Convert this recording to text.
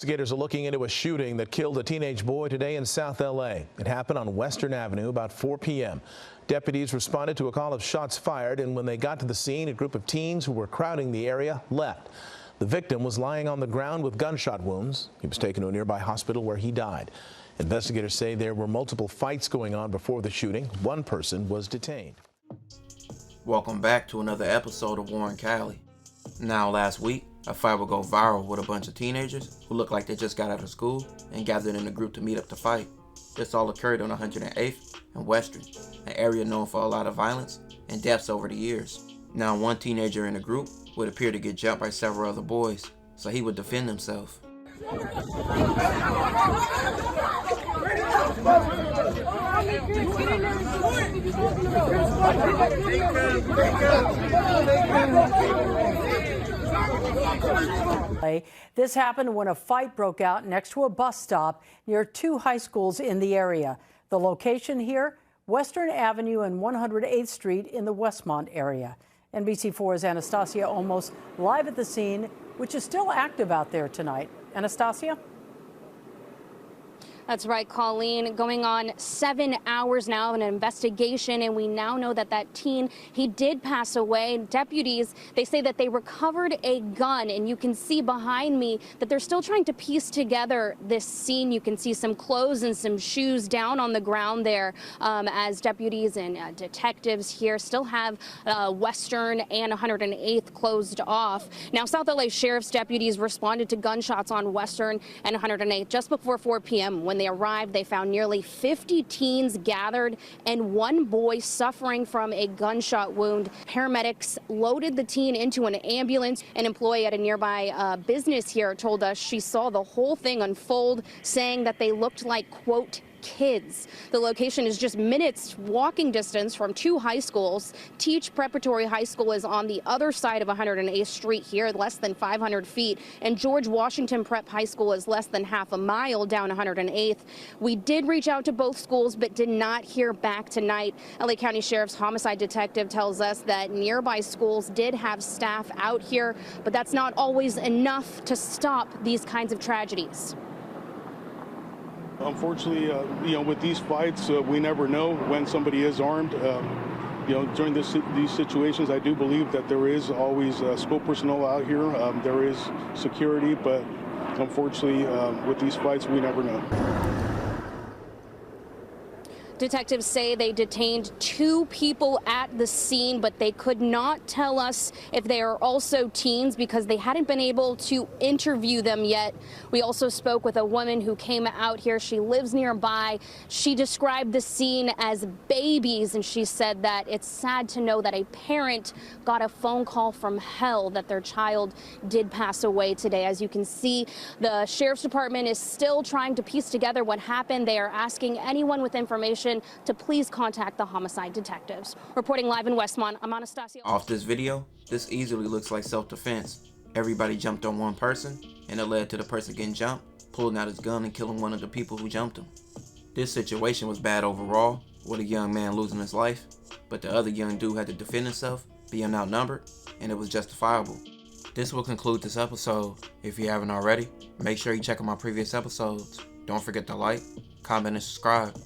Investigators are looking into a shooting that killed a teenage boy today in South L.A. It happened on Western Avenue about 4 p.m. Deputies responded to a call of shots fired, and when they got to the scene, a group of teens who were crowding the area left. The victim was lying on the ground with gunshot wounds. He was taken to a nearby hospital where he died. Investigators say there were multiple fights going on before the shooting. One person was detained. Welcome back to another episode of War in Cali. Now, last week, a fight would go viral with a bunch of teenagers who looked like they just got out of school and gathered in a group to meet up to fight. This all occurred on 108th and Western, an area known for a lot of violence and deaths over the years. Now, one teenager in the group would appear to get jumped by several other boys, so he would defend himself. This happened when a fight broke out next to a bus stop near two high schools in the area. The location here, Western Avenue and 108th Street in the Westmont area. NBC4's Anastasia Olmos live at the scene, which is still active out there tonight. Anastasia? That's right, Colleen. Going on 7 hours now of an investigation, and we now know that that teen, he did pass away. Deputies, they say that they recovered a gun, and you can see behind me that they're still trying to piece together this scene. You can see some clothes and some shoes down on the ground there as deputies and detectives here still have Western and 108th closed off. Now, South LA Sheriff's deputies responded to gunshots on Western and 108th just before 4 p.m. When they arrived, they found nearly 50 teens gathered and one boy suffering from a gunshot wound. Paramedics loaded the teen into an ambulance. An employee at a nearby business here told us she saw the whole thing unfold, saying that they looked like, quote, kids. The location is just minutes walking distance from two high schools. Teach Preparatory High School is on the other side of 108th Street here, less than 500 feet, and George Washington Prep High School is less than half a mile down 108th. We did reach out to both schools but did not hear back tonight. LA County Sheriff's homicide detective tells us that nearby schools did have staff out here, but that's not always enough to stop these kinds of tragedies. Unfortunately, with these fights, we never know when somebody is armed. During these situations, I do believe that there is always school personnel out here. There is security, but unfortunately, with these fights, we never know. Detectives say they detained 2 people at the scene, but they could not tell us if they are also teens because they hadn't been able to interview them yet. We also spoke with a woman who came out here. She lives nearby. She described the scene as babies, and she said that it's sad to know that a parent got a phone call from hell that their child did pass away today. As you can see, the Sheriff's Department is still trying to piece together what happened. They are asking anyone with information to please contact the homicide detectives. Reporting live in Westmont, I'm Anastasia. Off this video, this easily looks like self-defense. Everybody jumped on one person, and it led to the person getting jumped, pulling out his gun and killing one of the people who jumped him. This situation was bad overall, with a young man losing his life, but the other young dude had to defend himself, being outnumbered, and it was justifiable. This will conclude this episode. If you haven't already, make sure you check out my previous episodes. Don't forget to like, comment, and subscribe.